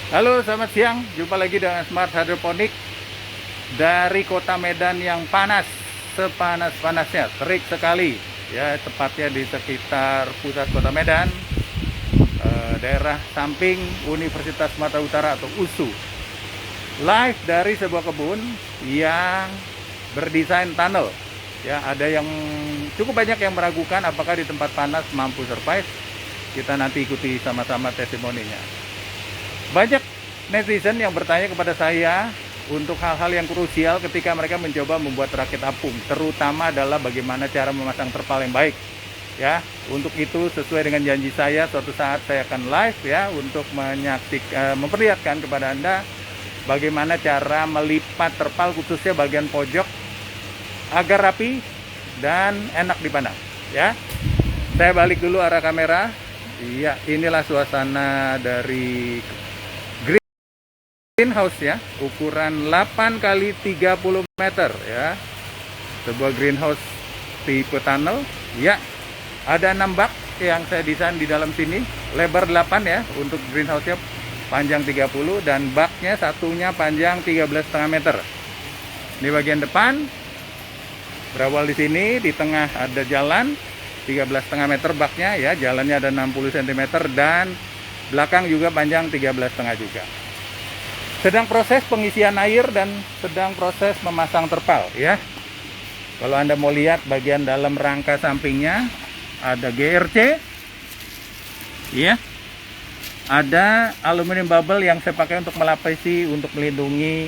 Halo, selamat siang. Jumpa lagi dengan Smart Hydroponic dari kota Medan yang panas, sepanas-panasnya, terik sekali. Ya, tepatnya di sekitar pusat kota Medan, daerah samping Universitas Sumatera Utara atau USU. Live dari sebuah kebun yang berdesain tunnel. Ya, ada yang cukup banyak yang meragukan apakah di tempat panas mampu survive. Kita nanti ikuti sama-sama testimoninya. Banyak netizen yang bertanya kepada saya untuk hal-hal yang krusial ketika mereka mencoba membuat rakit apung, terutama adalah bagaimana cara memasang terpal yang baik. Ya, untuk itu sesuai dengan janji saya, suatu saat saya akan live ya untuk memperlihatkan kepada Anda bagaimana cara melipat terpal khususnya bagian pojok agar rapi dan enak dipandang. Ya, saya balik dulu arah kamera. Iya, inilah suasana dari greenhouse ya, ukuran 8 kali 30 meter ya. Sebuah greenhouse tipe tunnel. Ya, ada 6 bak yang saya desain di dalam sini. Lebar 8 ya untuk greenhouse-nya, panjang 30 dan baknya satunya panjang 13,5 meter. Ini bagian depan. Berawal di sini, di tengah ada jalan 13,5 meter baknya ya, jalannya ada 60 cm dan belakang juga panjang 13,5 juga. Sedang proses pengisian air dan sedang proses memasang terpal ya. Kalau Anda mau lihat bagian dalam rangka sampingnya ada GRC ya. Ada aluminium bubble yang saya pakai untuk melapisi, untuk melindungi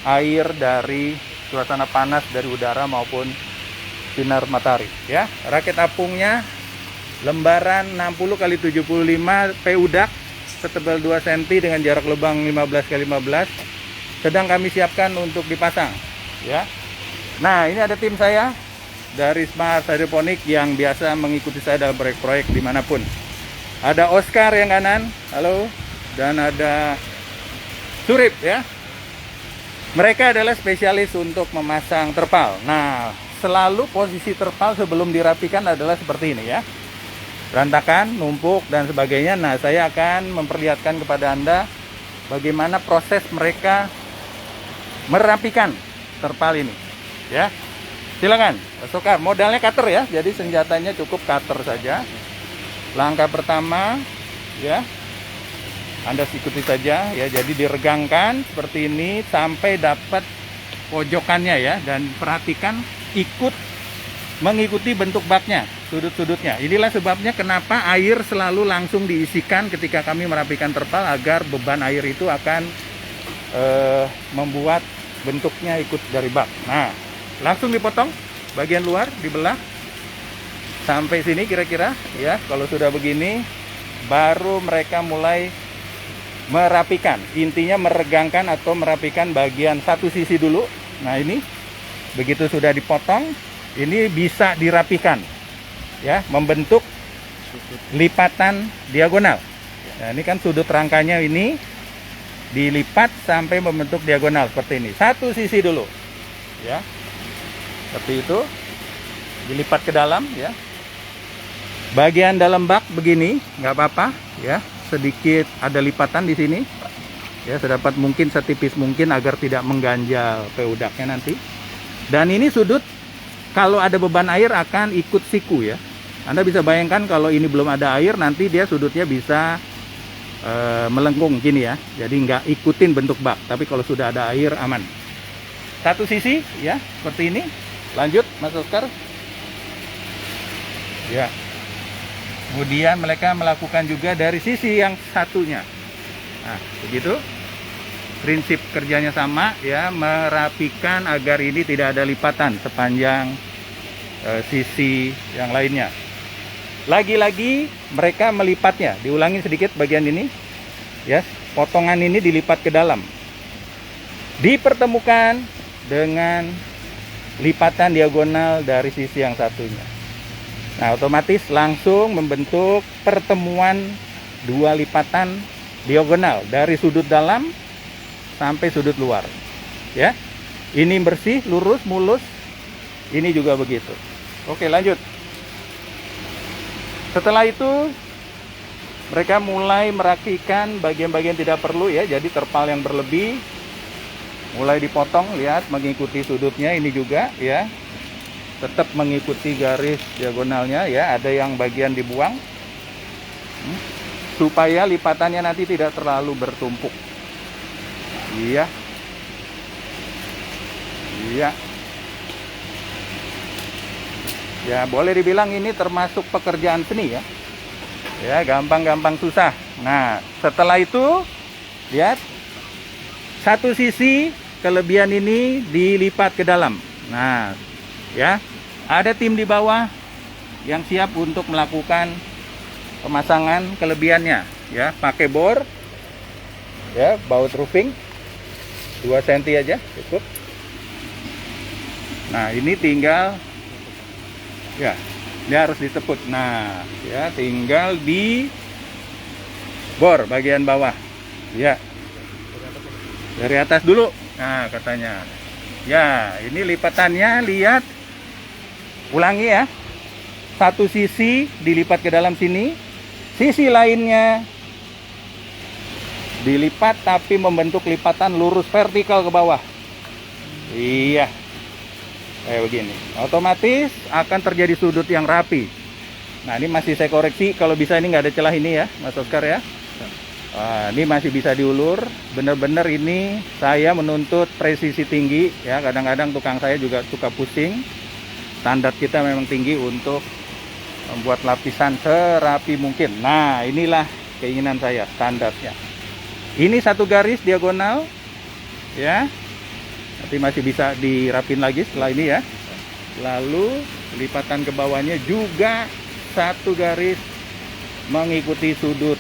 air dari suasana panas dari udara maupun sinar matahari ya. Rakit apungnya lembaran 60 kali 75 PU dak setebal 2 cm dengan jarak lubang 15 kali 15 sedang kami siapkan untuk dipasang ya. Nah, ini ada tim saya dari Smart Hydroponic yang biasa mengikuti saya dalam proyek-proyek dimanapun. Ada Oscar yang kanan, halo, dan ada Surip ya. Mereka adalah spesialis untuk memasang terpal. Nah, selalu posisi terpal sebelum dirapikan adalah seperti ini ya, berantakan, numpuk dan sebagainya. Nah, saya akan memperlihatkan kepada Anda bagaimana proses mereka merapikan terpal ini ya. Silakan Pak Sokar, modalnya cutter ya, jadi senjatanya cukup cutter saja. Langkah pertama ya, Anda ikuti saja ya, jadi diregangkan seperti ini sampai dapat pojokannya ya, dan perhatikan mengikuti bentuk baknya, sudut-sudutnya. Inilah sebabnya kenapa air selalu langsung diisikan ketika kami merapikan terpal, agar beban air itu akan membuat bentuknya ikut dari bak. Nah, langsung dipotong bagian luar, dibelah sampai sini kira-kira ya. Kalau sudah begini baru mereka mulai merapikan, intinya meregangkan atau merapikan bagian satu sisi dulu. Nah, ini begitu sudah dipotong, ini bisa dirapikan ya, membentuk lipatan diagonal. Nah, ini kan sudut rangkanya ini dilipat sampai membentuk diagonal seperti ini. Satu sisi dulu ya, seperti itu, dilipat ke dalam ya. Bagian dalam bak begini nggak apa-apa ya, sedikit ada lipatan di sini ya, sedapat mungkin, setipis mungkin agar tidak mengganjal PU daknya nanti. Dan ini sudut kalau ada beban air akan ikut siku ya. Anda bisa bayangkan kalau ini belum ada air, nanti dia sudutnya bisa melengkung gini ya, jadi nggak ikutin bentuk bak. Tapi kalau sudah ada air aman. Satu sisi ya seperti ini. Lanjut Mas Oscar ya. Kemudian mereka melakukan juga dari sisi yang satunya. Nah, begitu. Prinsip kerjanya sama ya, merapikan agar ini tidak ada lipatan sepanjang sisi yang lainnya. Lagi-lagi mereka melipatnya, diulangi sedikit bagian ini ya, potongan ini dilipat ke dalam, dipertemukan dengan lipatan diagonal dari sisi yang satunya. Nah, otomatis langsung membentuk pertemuan dua lipatan diagonal dari sudut dalam sampai sudut luar ya. Ini bersih, lurus, mulus. Ini juga begitu. Oke, lanjut. Setelah itu mereka mulai merapikan bagian-bagian tidak perlu ya, jadi terpal yang berlebih mulai dipotong, lihat mengikuti sudutnya ini juga ya, tetap mengikuti garis diagonalnya ya, ada yang bagian dibuang supaya lipatannya nanti tidak terlalu bertumpuk. Iya. Iya. Ya, boleh dibilang ini termasuk pekerjaan seni ya. Ya, gampang-gampang susah. Nah, setelah itu lihat satu sisi kelebihan ini dilipat ke dalam. Nah, ya, ada tim di bawah yang siap untuk melakukan pemasangan kelebihannya ya, pakai bor ya, baut roofing 2 cm aja cukup. Nah, ini tinggal ya, dia harus diteput. Nah, ya, tinggal di bor bagian bawah ya, dari atas dulu. Nah, katanya ya, ini lipatannya, lihat, ulangi ya, satu sisi dilipat ke dalam sini, sisi lainnya dilipat tapi membentuk lipatan lurus vertikal ke bawah. Iya, kayak begini, otomatis akan terjadi sudut yang rapi. Nah, ini masih saya koreksi, kalau bisa ini nggak ada celah ini ya Mas Oscar ya. Ini masih bisa diulur. Bener-bener ini saya menuntut presisi tinggi ya, kadang-kadang tukang saya juga suka pusing. Standar kita memang tinggi untuk membuat lapisan serapi mungkin. Nah, inilah keinginan saya, standarnya. Ini satu garis diagonal ya, nanti masih bisa dirapin lagi setelah ini ya. Lalu lipatan ke bawahnya juga satu garis mengikuti sudut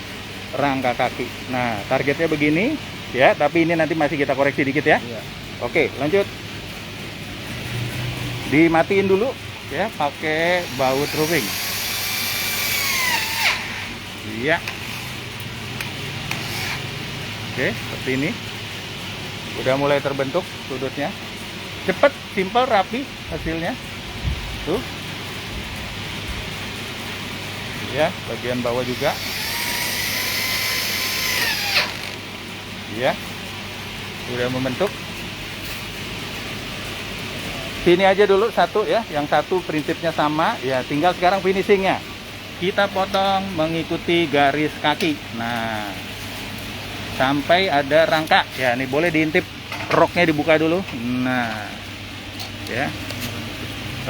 rangka kaki. Nah, targetnya begini ya, tapi ini nanti masih kita koreksi dikit ya. Oke, lanjut. Dimatiin dulu ya, pakai baut roofing. Iya. Oke, seperti ini. Udah mulai terbentuk sudutnya. Cepet, simple, rapi hasilnya. Tuh. Ya, bagian bawah juga. Ya, udah membentuk. Sini aja dulu satu ya, yang satu prinsipnya sama ya, tinggal sekarang finishingnya kita potong mengikuti garis kaki. Nah, sampai ada rangka ya, ini boleh diintip, roknya dibuka dulu. Nah ya,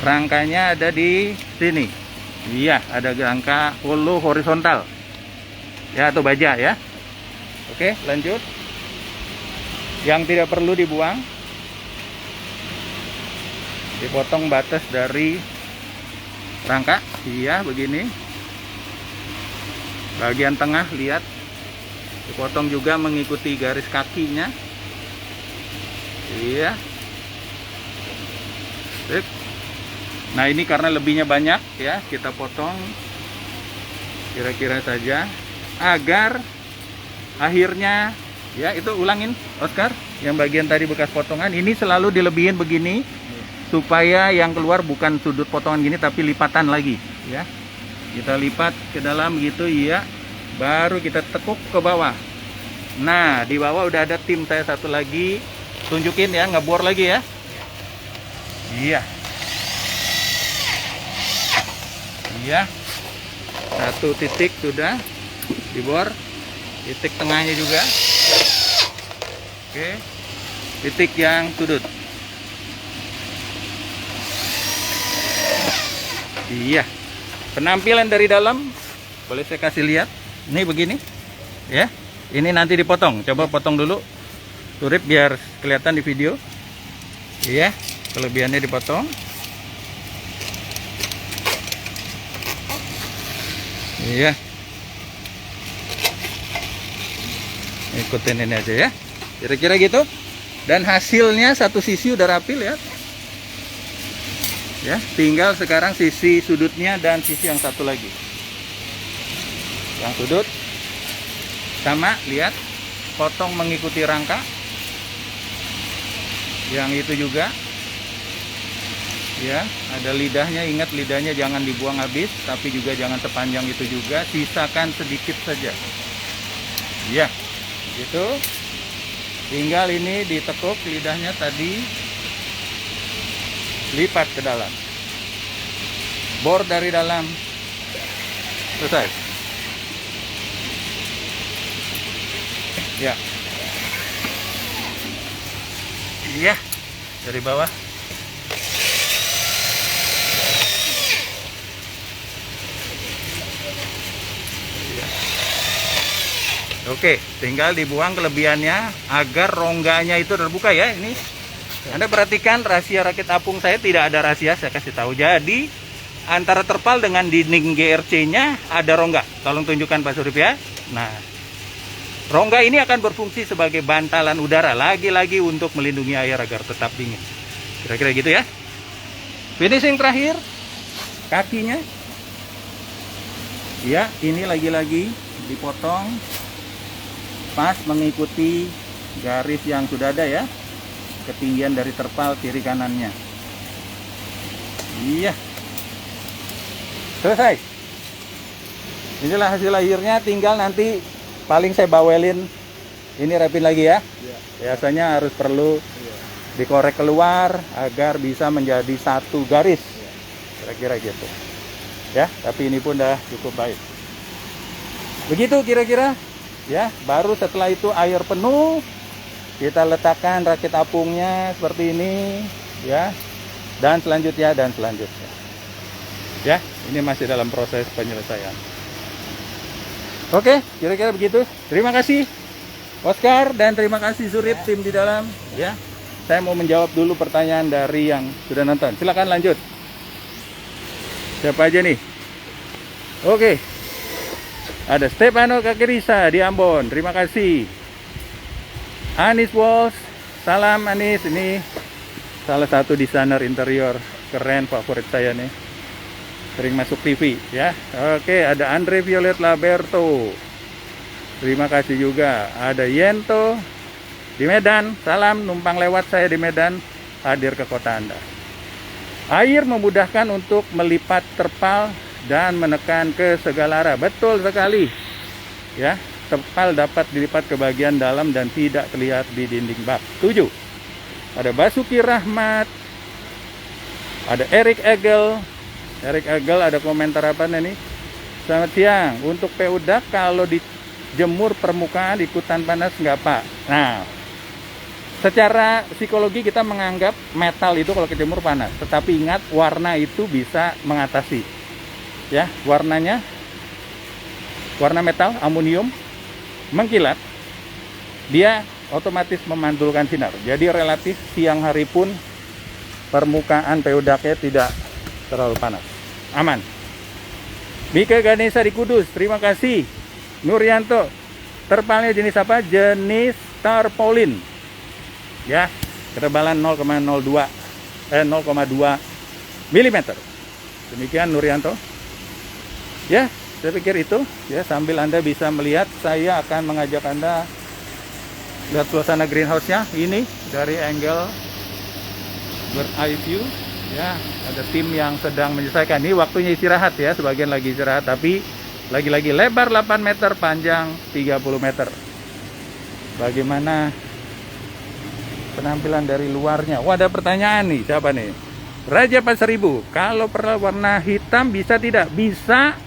rangkanya ada di sini. Iya, ada rangka follow horizontal ya, atau baja ya. Oke, lanjut. Yang tidak perlu dibuang, dipotong batas dari rangka. Iya, begini. Bagian tengah lihat, dipotong juga mengikuti garis kakinya. Iya. Sip. Nah, ini karena lebihnya banyak ya, kita potong kira-kira saja agar akhirnya ya, itu ulangin Oscar, yang bagian tadi bekas potongan ini selalu dilebihin begini supaya yang keluar bukan sudut potongan gini tapi lipatan lagi ya. Kita lipat ke dalam gitu ya, baru kita tekuk ke bawah. Nah, di bawah udah ada tim saya satu lagi, tunjukin ya, ngebor lagi ya. Iya. Iya. Satu titik sudah dibor, titik tengahnya juga. Oke, titik yang sudut. Iya, penampilan dari dalam boleh saya kasih lihat. Ini begini ya, ini nanti dipotong. Coba potong dulu turip biar kelihatan di video. Iya, kelebihannya dipotong. Iya, ikutin ini aja ya, kira-kira gitu. Dan hasilnya satu sisi udah rapi, lihat ya, tinggal sekarang sisi sudutnya dan sisi yang satu lagi. Yang sudut sama, lihat, potong mengikuti rangka. Yang itu juga Ya, ada lidahnya, ingat lidahnya jangan dibuang habis, tapi juga jangan sepanjang itu juga, sisakan sedikit saja. Ya, gitu. Tinggal ini ditekuk lidahnya tadi, lipat ke dalam. Bor dari dalam, selesai. Ya. Iya, dari bawah. Oke, tinggal dibuang kelebihannya agar rongganya itu terbuka ya. Ini Anda perhatikan rahasia rakit apung saya, tidak ada rahasia, saya kasih tahu. Jadi antara terpal dengan dinding GRC-nya ada rongga. Tolong tunjukkan Pak Surip ya. Nah, rongga ini akan berfungsi sebagai bantalan udara, lagi-lagi untuk melindungi air agar tetap dingin. Kira-kira gitu ya. Finishing terakhir, kakinya. Ya, ini lagi-lagi dipotong pas mengikuti garis yang sudah ada ya, ketinggian dari terpal kiri kanannya. Iya, selesai. Inilah hasil akhirnya, tinggal nanti paling saya bawelin ini, rapin lagi ya. Biasanya harus perlu dikorek keluar agar bisa menjadi satu garis, kira-kira gitu ya. Tapi ini pun udah cukup baik. Begitu kira-kira. Ya, baru setelah itu air penuh, kita letakkan rakit apungnya seperti ini, ya, dan selanjutnya. Ya, ini masih dalam proses penyelesaian. Oke, kira-kira begitu. Terima kasih Oscar dan terima kasih Surip, tim di dalam. Ya, saya mau menjawab dulu pertanyaan dari yang sudah nonton. Silakan lanjut. Siapa aja nih? Oke. Ada Stefano Kakirisa di Ambon, terima kasih. Anis Walls, salam Anis, ini salah satu desainer interior keren, favorit saya nih, sering masuk TV ya. Oke, ada Andre Violet Laberto, terima kasih juga. Ada Yento di Medan, salam, numpang lewat saya di Medan, hadir ke kota Anda. Air memudahkan untuk melipat terpal dan menekan ke segala arah. Betul sekali ya, terpal dapat dilipat ke bagian dalam dan tidak terlihat di dinding bak. 7. Ada Basuki Rahmat, ada Eric Egel. Ada komentar apa nih? Selamat siang, untuk PUDAK kalau dijemur permukaan ikutan panas nggak Pak? Nah, secara psikologi kita menganggap metal itu kalau kejemur panas, tetapi ingat warna itu bisa mengatasi. Ya, warnanya warna metal amonium mengkilat, dia otomatis memantulkan sinar. Jadi relatif siang hari pun permukaan PUDAK-nya tidak terlalu panas, aman. Mika Ganesha di Kudus, terima kasih. Nuryanto, terpalnya jenis apa? Jenis tarpaulin. Ya, ketebalan 0,2 mm. Demikian Nuryanto. Ya, saya pikir itu ya, sambil Anda bisa melihat, saya akan mengajak Anda lihat suasana greenhouse-nya ini dari angle bird eye view ya. Ada tim yang sedang menyelesaikan. Ini waktunya istirahat ya, sebagian lagi istirahat, tapi lagi-lagi lebar 8 meter, panjang 30 meter. Bagaimana penampilan dari luarnya? Wah, ada pertanyaan nih, siapa nih? Raja Pasaribu, kalau warna hitam bisa tidak? Bisa.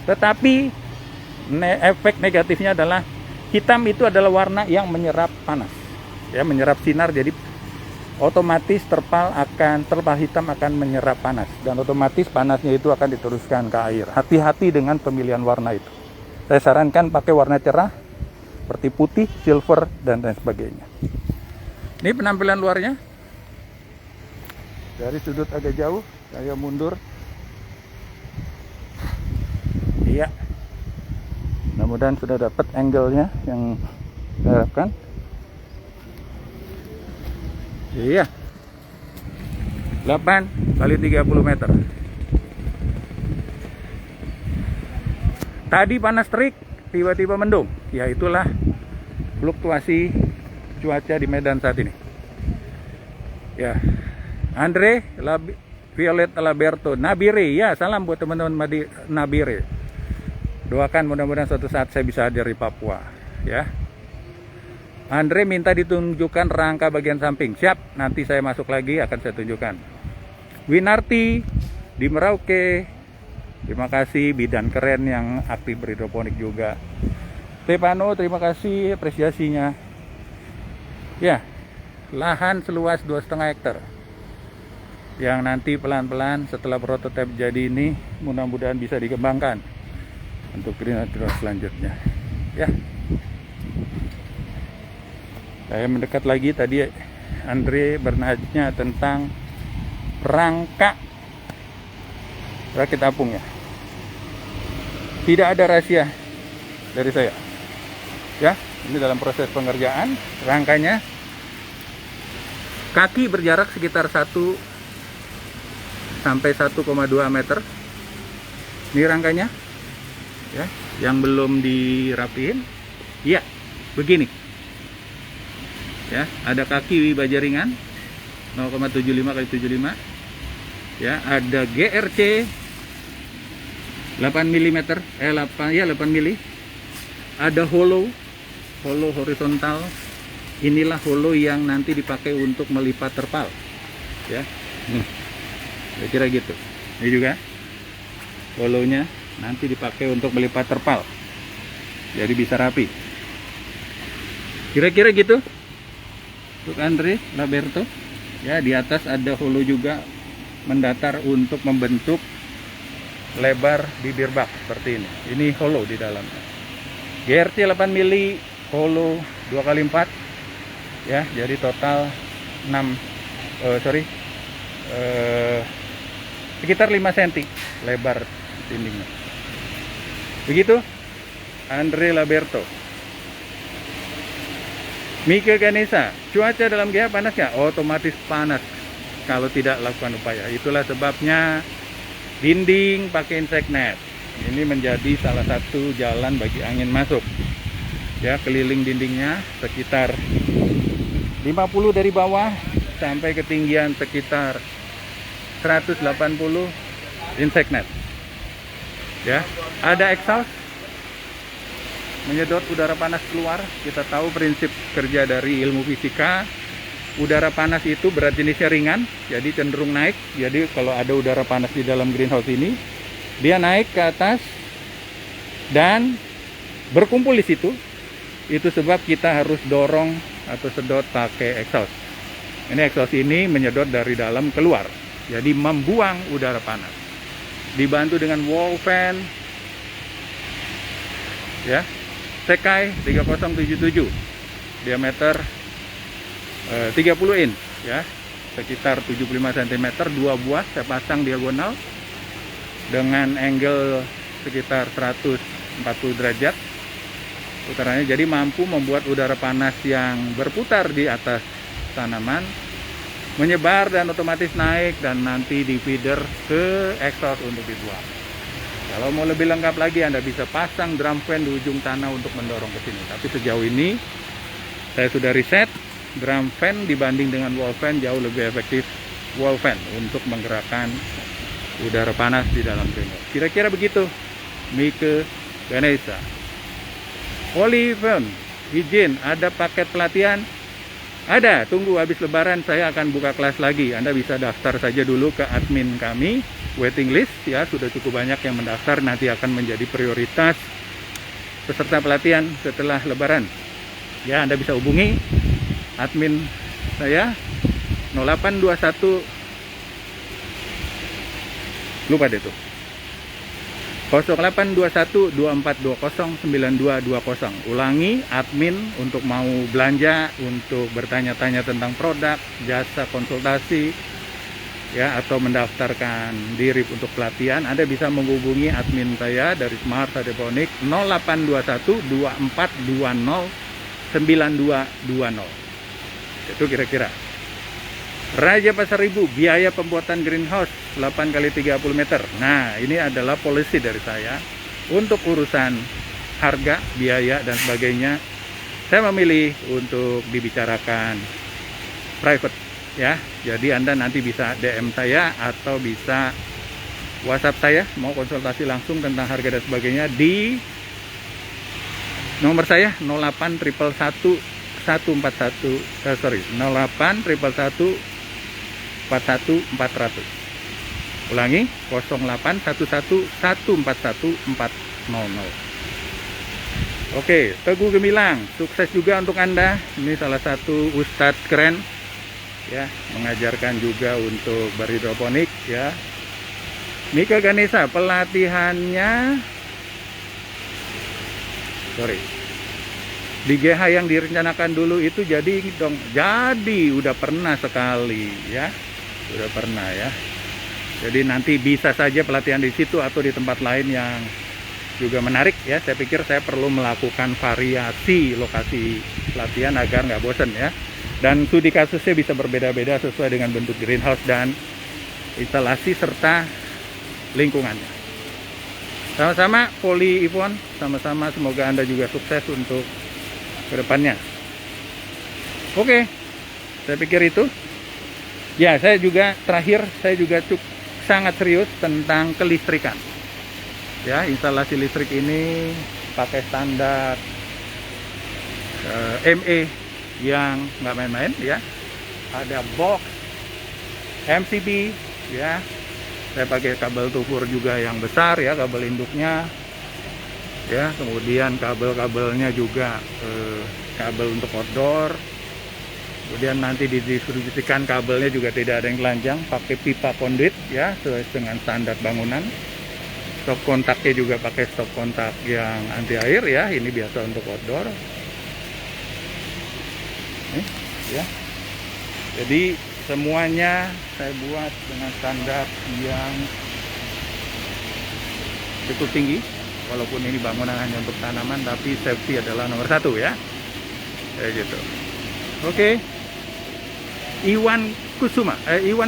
Tetapi efek negatifnya adalah hitam itu adalah warna yang menyerap panas, ya, menyerap sinar. Jadi otomatis terpal hitam akan menyerap panas, dan otomatis panasnya itu akan diteruskan ke air. Hati-hati dengan pemilihan warna itu. Saya sarankan pakai warna cerah seperti putih, silver, dan lain sebagainya. Ini penampilan luarnya dari sudut agak jauh. Saya mundur. Iya, mudah-mudahan sudah dapat angle-nya yang saya harapkan. Iya, 8 kali 30 meter. Tadi panas terik, tiba-tiba mendung. Ya, itulah fluktuasi cuaca di Medan saat ini. Ya, Andre Violet Laberto Nabire. Ya, salam buat teman-teman Nabire. Doakan mudah-mudahan suatu saat saya bisa hadir di Papua, ya. Andre minta ditunjukkan rangka bagian samping. Siap, nanti saya masuk lagi akan saya tunjukkan. Winarti di Merauke, terima kasih, bidan keren yang aktif berhidroponik juga. Stefano, terima kasih apresiasinya. Ya, lahan seluas 2,5 hektar yang nanti pelan-pelan setelah prototipe jadi ini mudah-mudahan bisa dikembangkan untuk greenhouse selanjutnya, ya. Saya mendekat lagi, tadi Andre bernanya tentang rangka rakit apung, ya. Tidak ada rahasia dari saya, ya. Ini dalam proses pengerjaan. Rangkanya kaki berjarak sekitar 1 sampai 1,2 meter. Ini rangkanya, ya, yang belum dirapiin. Ya, begini. Ya, ada kaki baja ringan 0,75 x 75. Ya, ada GRC 8 mm, 8 mili. Ada hollow horizontal. Inilah hollow yang nanti dipakai untuk melipat terpal, ya. Kira-kira gitu. Ini juga hollownya nanti dipakai untuk melipat terpal, jadi bisa rapi. Kira-kira gitu untuk Andre Laberto, ya. Di atas ada hollow juga mendatar untuk membentuk lebar bibir bak seperti ini. Ini hollow di dalamnya. GRC 8 mili, hollow 2x4, ya. Jadi total sekitar 5 cm lebar dindingnya. Begitu Andre Laberto. Mika Ganesha, cuaca dalam GH panas nggak? Otomatis panas kalau tidak lakukan upaya. Itulah sebabnya dinding pakai insect net. Ini menjadi salah satu jalan bagi angin masuk, ya. Keliling dindingnya sekitar 50 dari bawah sampai ketinggian sekitar 180 insect net, ya. Ada exhaust menyedot udara panas keluar. Kita tahu prinsip kerja dari ilmu fisika, udara panas itu berat jenisnya ringan, jadi cenderung naik. Jadi kalau ada udara panas di dalam greenhouse ini, dia naik ke atas dan berkumpul di situ. Itu sebab kita harus dorong atau sedot pakai exhaust. Ini exhaust ini menyedot dari dalam keluar, jadi membuang udara panas. Dibantu dengan wall fan, ya. Sekai 3077, diameter 30 in, ya, sekitar 75 cm, 2 buah saya pasang diagonal dengan angle sekitar 140 derajat putarannya, jadi mampu membuat udara panas yang berputar di atas tanaman menyebar dan otomatis naik dan nanti di feeder ke exhaust untuk dibuang. Kalau mau lebih lengkap lagi, Anda bisa pasang drum fan di ujung tanah untuk mendorong ke sini. Tapi sejauh ini saya sudah riset, drum fan dibanding dengan wall fan jauh lebih efektif wall fan untuk menggerakkan udara panas di dalam greenhouse. Kira-kira begitu. Mika Ganesha. Oliver, izin, ada paket pelatihan? Ada, tunggu habis lebaran saya akan buka kelas lagi. Anda bisa daftar saja dulu ke admin kami, waiting list, ya. Sudah cukup banyak yang mendaftar, nanti akan menjadi prioritas peserta pelatihan setelah lebaran. Ya, Anda bisa hubungi admin saya 0821, lupa deh tuh, 0821 2420 9220. Ulangi, admin untuk mau belanja, untuk bertanya-tanya tentang produk, jasa konsultasi, ya, atau mendaftarkan diri untuk pelatihan, Anda bisa menghubungi admin saya dari Smart Hydroponic 0821 2420 9220. Itu kira-kira. Raja Pasar Ibu, biaya pembuatan greenhouse 8 x 30 meter. Nah, ini adalah policy dari saya. Untuk urusan harga, biaya, dan sebagainya, saya memilih untuk dibicarakan private ya. Jadi Anda nanti bisa DM saya atau bisa WhatsApp saya mau konsultasi langsung tentang harga dan sebagainya di nomor saya 08 111 141 08 111 41 400. Ulangi 08 11 141 400. Oke, Teguh Gemilang, sukses juga untuk Anda. Ini salah satu ustadz keren ya, mengajarkan juga untuk berhidroponik ya. Mika Ganesha, pelatihannya di GH yang direncanakan dulu itu jadi dong. Jadi udah pernah sekali ya. Udah pernah ya. Jadi nanti bisa saja pelatihan di situ atau di tempat lain yang juga menarik ya. Saya pikir saya perlu melakukan variasi lokasi pelatihan agar nggak bosan ya. Dan studi kasusnya bisa berbeda-beda sesuai dengan bentuk greenhouse dan instalasi serta lingkungannya. Sama-sama Poli Ivon, sama-sama semoga Anda juga sukses untuk kedepannya. Oke, saya pikir itu. Ya, saya juga terakhir, saya juga sangat serius tentang kelistrikan. Ya, instalasi listrik ini pakai standar ME yang nggak main-main ya. Ada box MCB ya. Saya pakai kabel tukur juga yang besar ya, kabel induknya ya, kemudian kabel-kabelnya juga kabel untuk outdoor. Kemudian nanti didistribusikan kabelnya juga tidak ada yang telanjang, pakai pipa conduit ya, sesuai dengan standar bangunan. Stop kontaknya juga pakai stop kontak yang anti air ya, ini biasa untuk outdoor. Nih, ya. Jadi semuanya saya buat dengan standar yang cukup tinggi. Walaupun ini bangunan hanya untuk tanaman, tapi safety adalah nomor satu ya. Kayak gitu. Oke. Iwan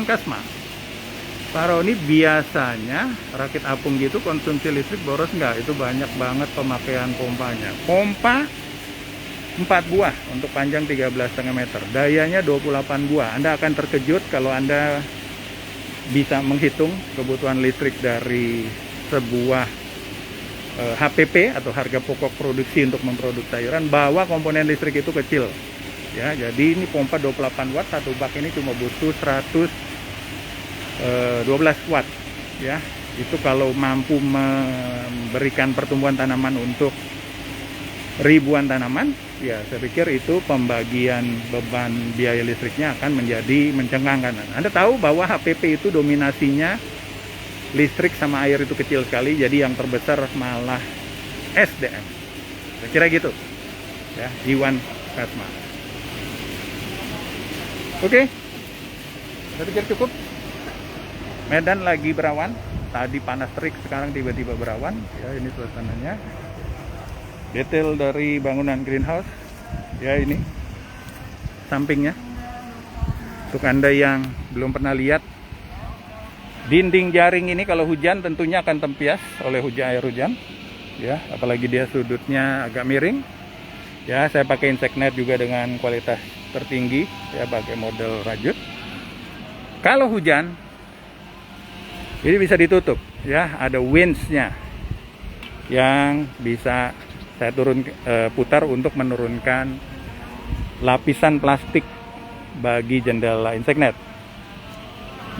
Kasma. Pak Roni, biasanya rakit apung gitu konsumsi listrik boros nggak? Itu banyak banget pemakaian pompanya. Pompa 4 buah untuk panjang 13,5 meter. Dayanya 28 buah. Anda akan terkejut kalau Anda bisa menghitung kebutuhan listrik dari sebuah HPP atau harga pokok produksi untuk memproduksi sayuran, bahwa komponen listrik itu kecil. Ya, jadi ini pompa 28 watt, satu bak ini cuma butuh 112 watt. Ya, itu kalau mampu memberikan pertumbuhan tanaman untuk ribuan tanaman, ya saya pikir itu pembagian beban biaya listriknya akan menjadi mencengangkan. Anda tahu bahwa HPP itu dominasinya listrik sama air itu kecil sekali, jadi yang terbesar malah SDM. Saya kira gitu. Ya, Iwan Kasma. Oke. Saya pikir cukup. Medan lagi berawan. Tadi panas terik, sekarang tiba-tiba berawan. Ya, ini suasananya. Detail dari bangunan greenhouse ya, ini sampingnya. Untuk Anda yang belum pernah lihat, dinding jaring ini kalau hujan tentunya akan tempias oleh air hujan ya, apalagi dia sudutnya agak miring ya. Saya pakai insect net juga dengan kualitas tertinggi ya, pakai model rajut. Kalau hujan ini bisa ditutup ya, ada winch-nya yang bisa saya putar untuk menurunkan lapisan plastik bagi jendela insect net.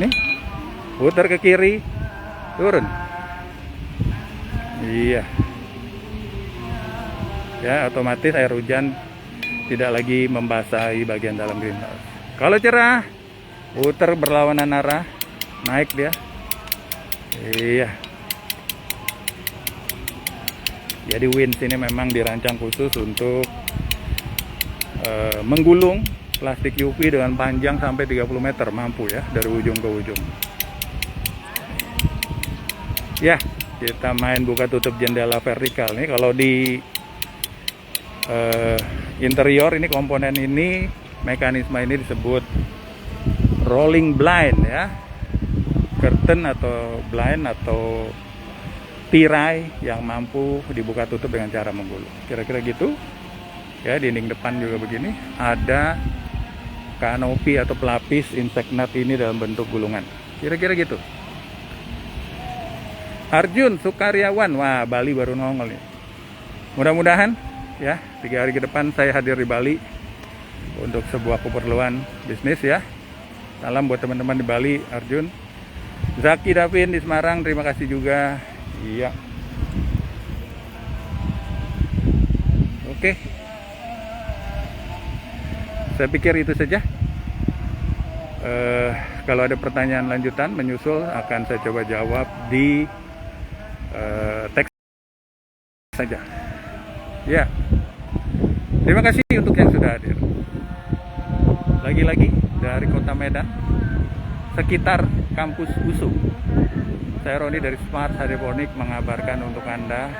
Nih, putar ke kiri, turun. Iya. Ya, otomatis air hujan tidak lagi membasahi bagian dalam greenhouse. Kalau cerah, putar berlawanan arah, naik dia. Iya. Jadi winch ini memang dirancang khusus untuk menggulung plastik UV dengan panjang sampai 30 meter, mampu ya, dari ujung ke ujung. Ya, kita main buka tutup jendela vertikal nih. Kalau di interior ini, komponen ini, mekanisme ini disebut rolling blind ya, curtain atau blind atau tirai yang mampu dibuka tutup dengan cara menggulung. Kira-kira gitu ya. Dinding depan juga begini, ada kanopi atau pelapis insect net ini dalam bentuk gulungan. Kira-kira gitu. Arjun Sukaryawan, wah Bali baru nongol nih. Mudah-mudahan ya 3 hari ke depan saya hadir di Bali untuk sebuah keperluan bisnis ya. Salam buat teman-teman di Bali, Arjun. Zaki Davin di Semarang, terima kasih juga. Iya. Oke. Saya pikir itu saja. Kalau ada pertanyaan lanjutan menyusul akan saya coba jawab di teks saja. Ya. Terima kasih untuk yang sudah hadir. Lagi-lagi dari Kota Medan, sekitar kampus USU. Saya Roni dari Smart Hydroponic mengabarkan untuk Anda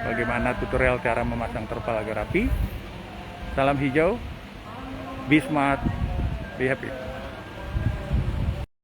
bagaimana tutorial cara memasang terpal agar rapi. Salam hijau, be smart, be happy.